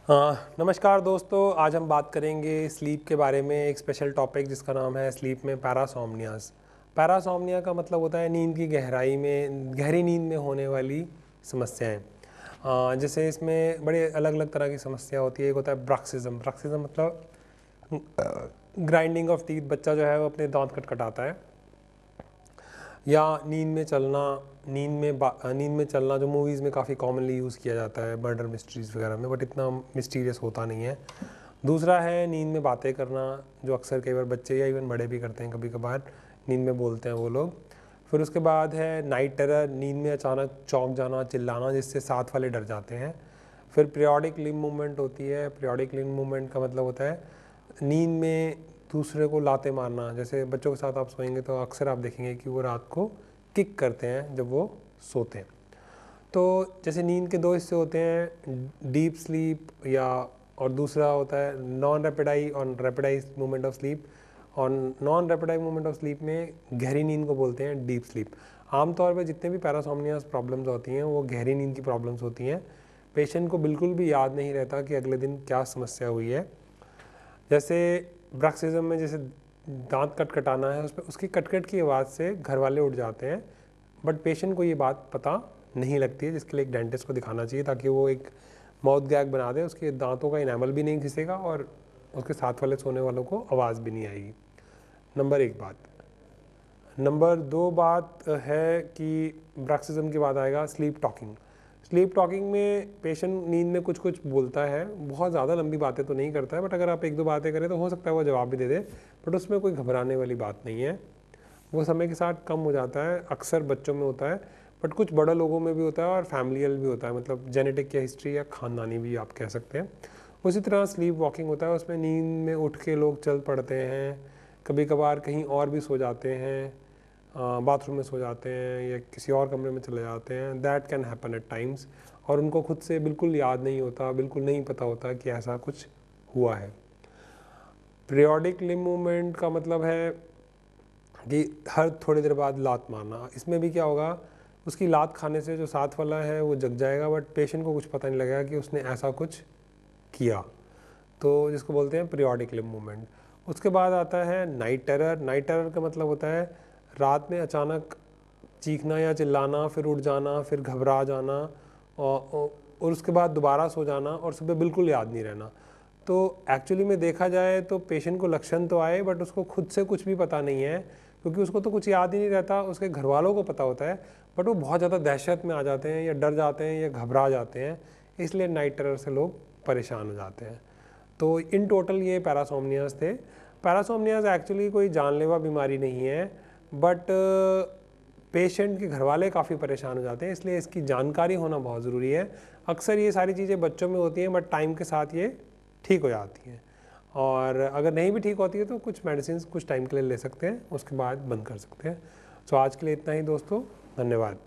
नमस्कार दोस्तों, आज हम बात करेंगे स्लीप के बारे में। एक स्पेशल टॉपिक जिसका नाम है स्लीप में पैरासोमनियाज। पैरासोमनिया का मतलब होता है नींद की गहरी नींद में होने वाली समस्याएं। जैसे इसमें बड़े अलग अलग तरह की समस्या होती है। एक होता है ब्रक्सिज्म। ब्रक्सिज्म मतलब ग्राइंडिंग ऑफ टीथ। बच्चा जो है वो अपने दांत खटखटाता है। या नींद में चलना जो मूवीज़ में काफ़ी कॉमनली यूज़ किया जाता है मर्डर मिस्ट्रीज़ वगैरह में, बट इतना मिस्टीरियस होता नहीं है। दूसरा है नींद में बातें करना, जो अक्सर कई बार बच्चे या इवन बड़े भी करते हैं, कभी कभार नींद में बोलते हैं वो लोग। फिर उसके बाद है नाइट टेरर, नींद में अचानक चौंक जाना, चिल्लाना, जिससे साथ वाले डर जाते हैं। फिर पीरियोडिक लिम्ब मूवमेंट होती है। पीरियोडिक लिम्ब मूवमेंट का मतलब होता है नींद में दूसरे को लाते मारना। जैसे बच्चों के साथ आप सोएंगे तो अक्सर आप देखेंगे कि वो रात को किक करते हैं जब वो सोते हैं। तो जैसे नींद के दो हिस्से होते हैं, डीप स्लीप और दूसरा होता है नॉन रैपिड आई और rapid eye movement of sleep. और non rapid eye movement of sleep में गहरी नींद को बोलते हैं डीप स्लीप। आमतौर पर जितने भी पैरासोमनियास प्रॉब्लम्स होती हैं वो गहरी नींद की प्रॉब्लम्स होती हैं। पेशेंट को बिल्कुल भी याद नहीं रहता कि अगले दिन क्या समस्या हुई है। जैसे ब्रक्सिज्म में जैसे दांत कटकटाना है, उसकी कटकट की आवाज़ से घर वाले उठ जाते हैं, बट पेशेंट को ये बात पता नहीं लगती है, जिसके लिए एक डेंटिस्ट को दिखाना चाहिए ताकि वो एक माउथ गैग बना दे। उसके दांतों का इनेमल भी नहीं घिसेगा और उसके साथ वाले सोने वालों को आवाज़ भी नहीं आएगी। नंबर 1 बात। नंबर 2 बात है कि ब्रक्सिज्म के बाद आएगा स्लीप टॉकिंग। स्लीप टॉकिंग में पेशेंट नींद में कुछ कुछ बोलता है, बहुत ज़्यादा लंबी बातें तो नहीं करता है, बट अगर आप 1-2 बातें करें तो हो सकता है वो जवाब भी दे दे, बट उसमें कोई घबराने वाली बात नहीं है। वो समय के साथ कम हो जाता है, अक्सर बच्चों में होता है, बट कुछ बड़े लोगों में भी होता है और फैमिलियल भी होता है, मतलब जेनेटिक या हिस्ट्री या खानदानी भी आप कह सकते हैं। उसी तरह स्लीप वॉकिंग होता है, उसमें नींद में उठ के लोग चल पड़ते हैं, कभी कभार कहीं और भी सो जाते हैं, बाथरूम में सो जाते हैं या किसी और कमरे में चले जाते हैं। That can happen at times, और उनको खुद से बिल्कुल याद नहीं होता, बिल्कुल नहीं पता होता कि ऐसा कुछ हुआ है। पीरियोडिक लिम्ब मूवमेंट का मतलब है कि हर थोड़ी देर बाद लात मारना। इसमें भी क्या होगा, उसकी लात खाने से जो साथ वाला है वो जग जाएगा, बट पेशेंट को कुछ पता नहीं लगेगा कि उसने ऐसा कुछ किया, तो जिसको बोलते हैं पीरियोडिक लिम्ब मूवमेंट। उसके बाद आता है नाइट टेरर। नाइट टेरर का मतलब होता है रात में अचानक चीखना या चिल्लाना, फिर उठ जाना, फिर घबरा जाना और उसके बाद दोबारा सो जाना और सुबह बिल्कुल याद नहीं रहना। तो एक्चुअली में देखा जाए तो पेशेंट को लक्षण तो आए, बट उसको खुद से कुछ भी पता नहीं है, क्योंकि उसको तो कुछ याद ही नहीं रहता, उसके घर वालों को पता होता है, बट वो बहुत ज़्यादा दहशत में आ जाते हैं या डर जाते हैं या घबरा जाते हैं, इसलिए नाइट टेरर से लोग परेशान हो जाते हैं। तो इन टोटल ये पैरासोमनियाज थे। पैरासोमनियाज एक्चुअली कोई जानलेवा बीमारी नहीं है, बट पेशेंट के घर वाले काफ़ी परेशान हो जाते हैं, इसलिए इसकी जानकारी होना बहुत ज़रूरी है। अक्सर ये सारी चीज़ें बच्चों में होती हैं, बट टाइम के साथ ये ठीक हो जाती हैं, और अगर नहीं भी ठीक होती है तो कुछ मेडिसिन कुछ टाइम के लिए ले सकते हैं, उसके बाद बंद कर सकते हैं। सो आज के लिए इतना ही दोस्तों, धन्यवाद।